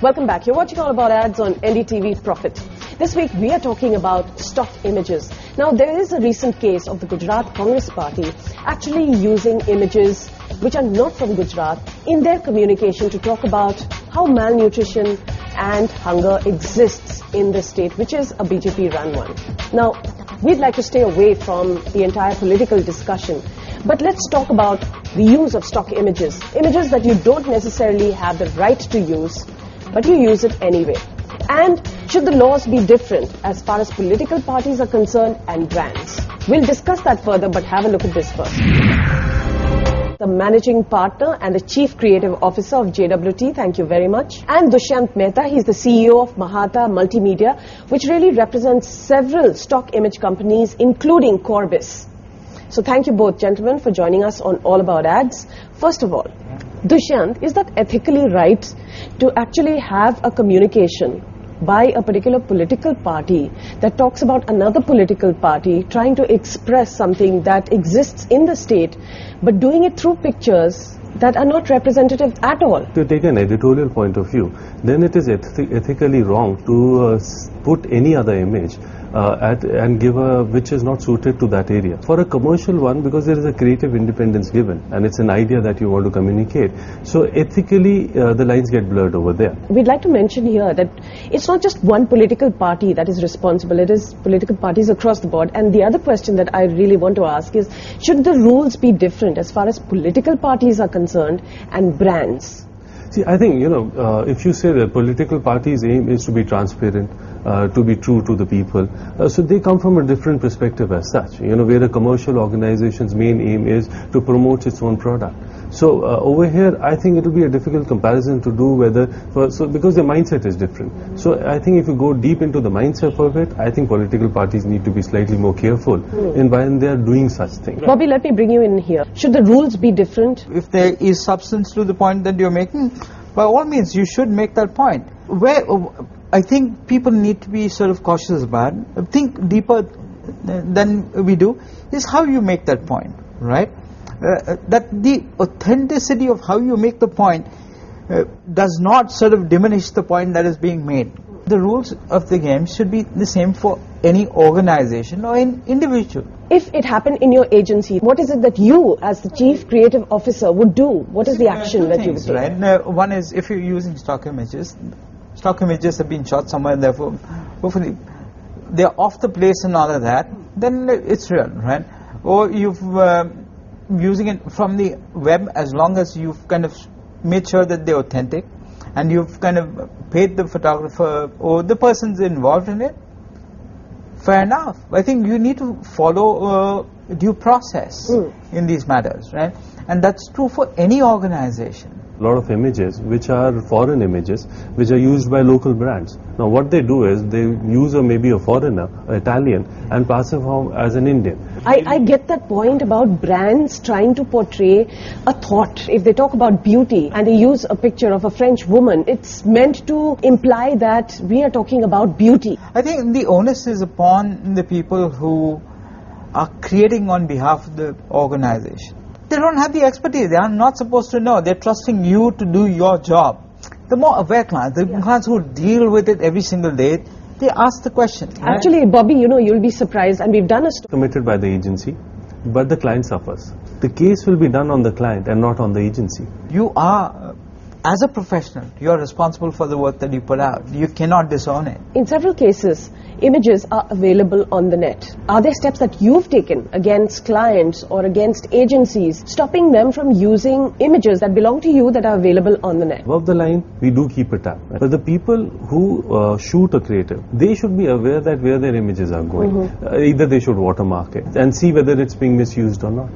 Welcome back. You're watching All About Ads on Ndtv Profit. This week we are talking about stock images. Now there is a recent case of the Gujarat Congress Party actually using images which are not from Gujarat in their communication to talk about how malnutrition and hunger exists in the state, which is a BJP run one. Now we'd like to stay away from the entire political discussion, but let's talk about the use of stock images. Images that you don't necessarily have the right to use, but you use it anyway. And should the laws be different as far as political parties are concerned and brands? We'll discuss that further, but have a look at this first. The managing partner and the chief creative officer of JWT, thank you very much. And Dushyant Mehta, he's the CEO of Mehta Multimedia, which really represents several stock image companies, including Corbis. So thank you both, gentlemen, for joining us on All About Ads. First of all, Dushyant, is that ethically right to actually have a communication by a particular political party that talks about another political party trying to express something that exists in the state, but doing it through pictures that are not representative at all? To take an editorial point of view, then it is ethically wrong to put any other image and give which is not suited to that area. For a commercial one, because there is a creative independence given and it's an idea that you want to communicate, so ethically the lines get blurred over there. We'd like to mention here that it's not just one political party that is responsible, it is political parties across the board. And the other question that I really want to ask is, should the rules be different as far as political parties are concerned and brands? See, I think, if you say that political parties' aim is to be transparent, to be true to the people, so they come from a different perspective as such, where a commercial organization's main aim is to promote its own product. So over here, I think it will be a difficult comparison to do because their mindset is different. So I think if you go deep into the mindset of it, I think political parties need to be slightly more careful in when they are doing such things. Bobby, let me bring you in here. Should the rules be different? If there is substance to the point that you're making, by all means, you should make that point. Where I think people need to be sort of cautious about, think deeper than we do, is how you make that point, right? That the authenticity of how you make the point does not sort of diminish the point that is being made. The rules of the game should be the same for any organization or an individual. If it happened in your agency, what is it that you, as the chief creative officer, would do? What is the action that you would take? Right? One is, if you're using stock images have been shot somewhere, and therefore, hopefully, they're off the place and all of that, then it's real, right? Or you've using it from the web, as long as you've kind of made sure that they're authentic, and you've kind of paid the photographer or the persons involved in it, fair enough. I think you need to follow due process in these matters, right? And that's true for any organization. A lot of images which are foreign images which are used by local brands. Now what they do is they use maybe a foreigner, Italian, and pass it off as an Indian. I get that point about brands trying to portray a thought. If they talk about beauty and they use a picture of a French woman, it's meant to imply that we are talking about beauty. I think the onus is upon the people who are creating on behalf of the organization. They don't have the expertise. They are not supposed to know. They're trusting you to do your job. The more aware clients, the clients who deal with it every single day, they ask the question. Actually, Bobby, you'll be surprised, and we've done a story Committed by the agency, but the client suffers. The case will be done on the client and not on the agency. You are, as a professional, you are responsible for the work that you put out. You cannot disown it. In several cases, images are available on the net. Are there steps that you've taken against clients or against agencies, stopping them from using images that belong to you that are available on the net? Above the line, we do keep it up. But the people who shoot a creative, they should be aware that where their images are going. Either they should watermark it and see whether it's being misused or not.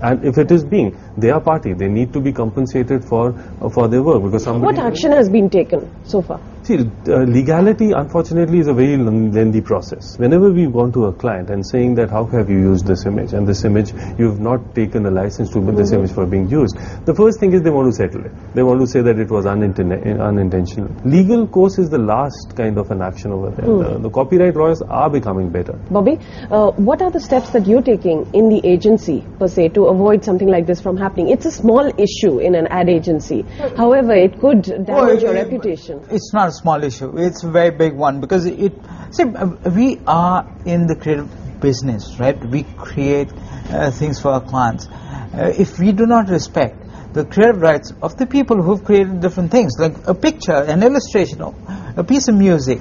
And if it is being, they are party. They need to be compensated for their work. Because what action has been taken so far? See, legality, unfortunately, is a very lengthy process. Whenever we've gone to a client and saying that how have you used this image, and this image, you've not taken a license to this image for being used, the first thing is they want to settle it. They want to say that it was unintentional. Legal course is the last kind of an action over there. The copyright lawyers are becoming better. Bobby, what are the steps that you're taking in the agency, per se, to avoid something like this from happening? It's a small issue in an ad agency. However, it could damage your reputation. It's not a small issue. It's a very big one because we are in the creative business, right? We create things for our clients. If we do not respect the creative rights of the people who've created different things, like a picture, an illustration, a piece of music,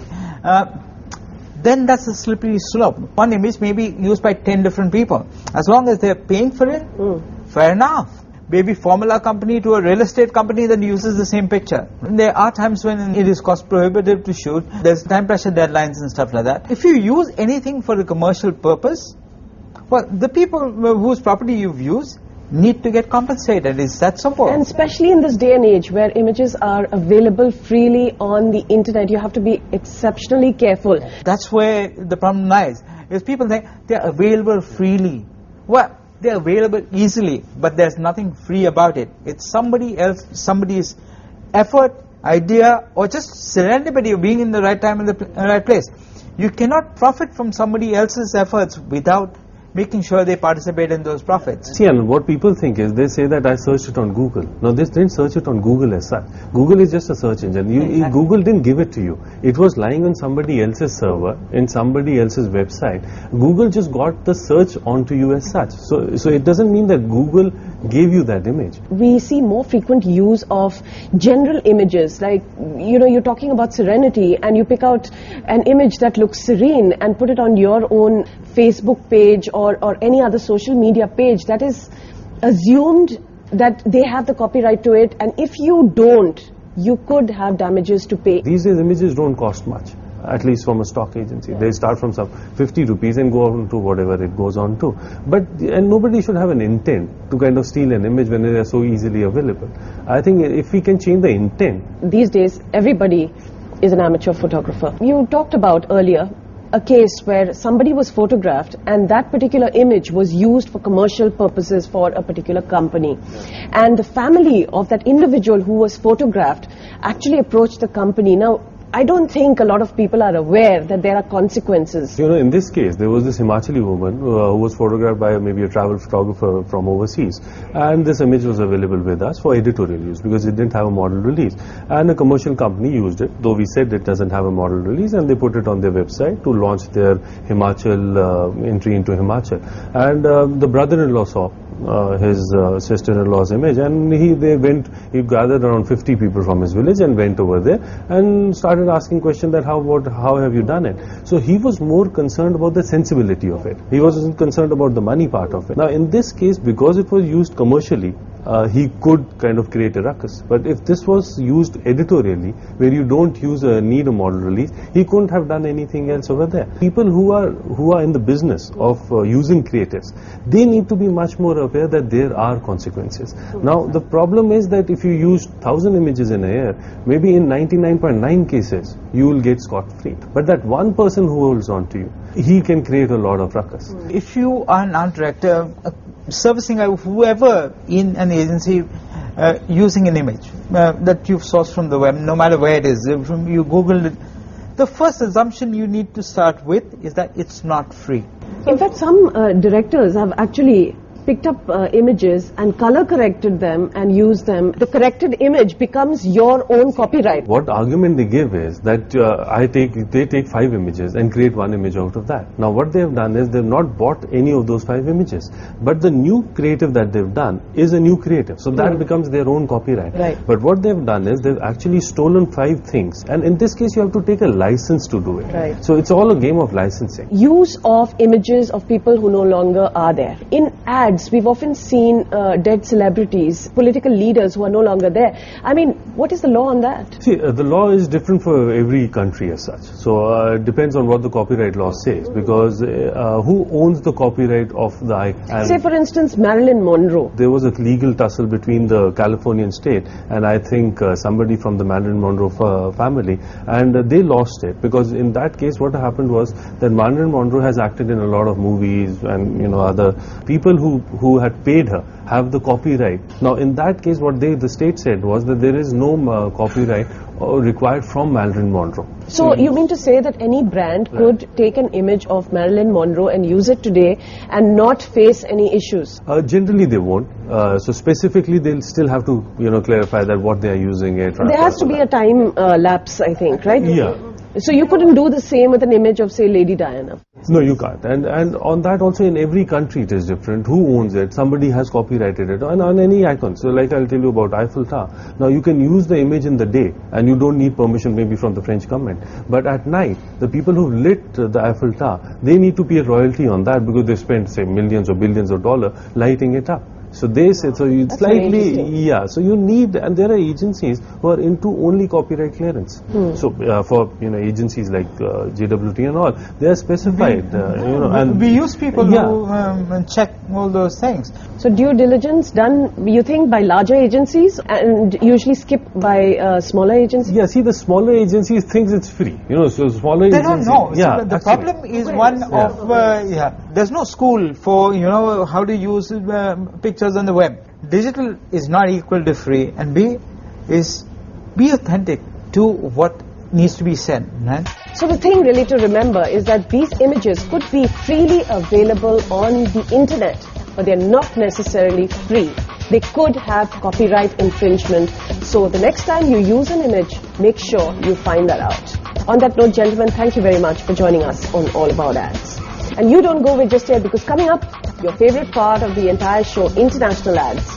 then that's a slippery slope. One image may be used by 10 different people. As long as they're paying for it, fair enough. Maybe formula company to a real estate company that uses the same picture. There are times when it is cost prohibitive to shoot. There's time pressure deadlines and stuff like that. If you use anything for a commercial purpose, well, the people whose property you've used need to get compensated. It's that simple. And especially in this day and age where images are available freely on the internet, you have to be exceptionally careful. That's where the problem lies. Is people think they're available freely. Well, they're available easily, but there's nothing free about it. It's somebody else, somebody's effort, idea, or just serendipity of being in the right time in the right place. You cannot profit from somebody else's efforts without making sure they participate in those profits. See, and what people think is they say that I searched it on Google. No, they didn't search it on Google as such. Google is just a search engine. Exactly. Google didn't give it to you. It was lying on somebody else's server, in somebody else's website. Google just got the search onto you as such. So it doesn't mean that Google gave you that image. We see more frequent use of general images, like, you know, you're talking about serenity and you pick out an image that looks serene and put it on your own Facebook page or any other social media page. That is assumed that they have the copyright to it, and if you don't, you could have damages to pay. These days images don't cost much, at least from a stock agency. They start from some 50 rupees and go on to whatever it goes on to. And nobody should have an intent to kind of steal an image when they are so easily available. I think if we can change the intent. These days, everybody is an amateur photographer. You talked about earlier a case where somebody was photographed and that particular image was used for commercial purposes for a particular company. And the family of that individual who was photographed actually approached the company. Now, I don't think a lot of people are aware that there are consequences. You know, in this case, there was this Himachali woman who was photographed by maybe a travel photographer from overseas. And this image was available with us for editorial use because it didn't have a model release. And a commercial company used it, though we said it doesn't have a model release, and they put it on their website to launch their Himachal entry into Himachal. And the brother-in-law saw his sister-in-law's image, and he gathered around 50 people from his village and went over there and started asking questions that how have you done it. So he was more concerned about the sensibility of it. He wasn't concerned about the money part of it. Now in this case, because it was used commercially, he could kind of create a ruckus. But if this was used editorially, where you don't need a model release, he couldn't have done anything else over there. People who are in the business of using creatives, they need to be much more aware that there are consequences. Now the problem is that if you use 1,000 images in a year, maybe in 99.9 cases you will get scot-free. But that one person who holds on to you, he can create a lot of ruckus. If you are an art director, servicing whoever in an agency using an image that you've sourced from the web, no matter where it is, you Googled it, the first assumption you need to start with is that it's not free. In fact, some directors have actually picked up images and color corrected them and used them. The corrected image becomes your own copyright. What argument they give is that they take 5 images and create 1 image out of that. Now what they have done is they've not bought any of those 5 images, but the new creative that they've done is a new creative, so that becomes their own copyright. Right. But what they've done is they've actually stolen 5 things, and in this case you have to take a license to do it. Right. So it's all a game of licensing. Use of images of people who no longer are there. In ads, ads, we've often seen dead celebrities, political leaders who are no longer there. I mean, what is the law on that? See, the law is different for every country as such. So it depends on what the copyright law says, because who owns the copyright of the icon? Say, for instance, Marilyn Monroe. There was a legal tussle between the Californian state and I think somebody from the Marilyn Monroe family, and they lost it, because in that case what happened was that Marilyn Monroe has acted in a lot of movies, and other people who had paid her have the copyright. Now in that case what the state said was that there is no copyright required from Marilyn Monroe. So you mean to say that any brand could take an image of Marilyn Monroe and use it today and not face any issues? Generally they won't. So specifically they'll still have to clarify that what they are using it. There has to be a time lapse, I think, right? Yeah. So you couldn't do the same with an image of, say, Lady Diana? No, you can't. And on that also, in every country it is different. Who owns it? Somebody has copyrighted it on any icon. So like I'll tell you about Eiffel Tower. Now you can use the image in the day and you don't need permission maybe from the French government. But at night, the people who lit the Eiffel Tower, they need to pay a royalty on that because they spent, say, millions or billions of dollars lighting it up. So they said, so it's slightly, yeah, so you need, and there are agencies who are into only copyright clearance. So for, agencies like JWT and all, they are specified, and we use people who check all those things. So due diligence done, you think, by larger agencies and usually skipped by smaller agencies? Yeah, see, the smaller agencies thinks it's free, so smaller they agencies. They don't know. Yeah, so the problem is one of, there's no school for, how to use pictures on the web. Digital is not equal to free, and be authentic to what needs to be said, right? So the thing really to remember is that these images could be freely available on the internet, but they're not necessarily free. They could have copyright infringement. So the next time you use an image, make sure you find that out. On that note, gentlemen, thank you very much for joining us on All About Ads. And you don't go away just yet, because coming up, your favorite part of the entire show, international ads.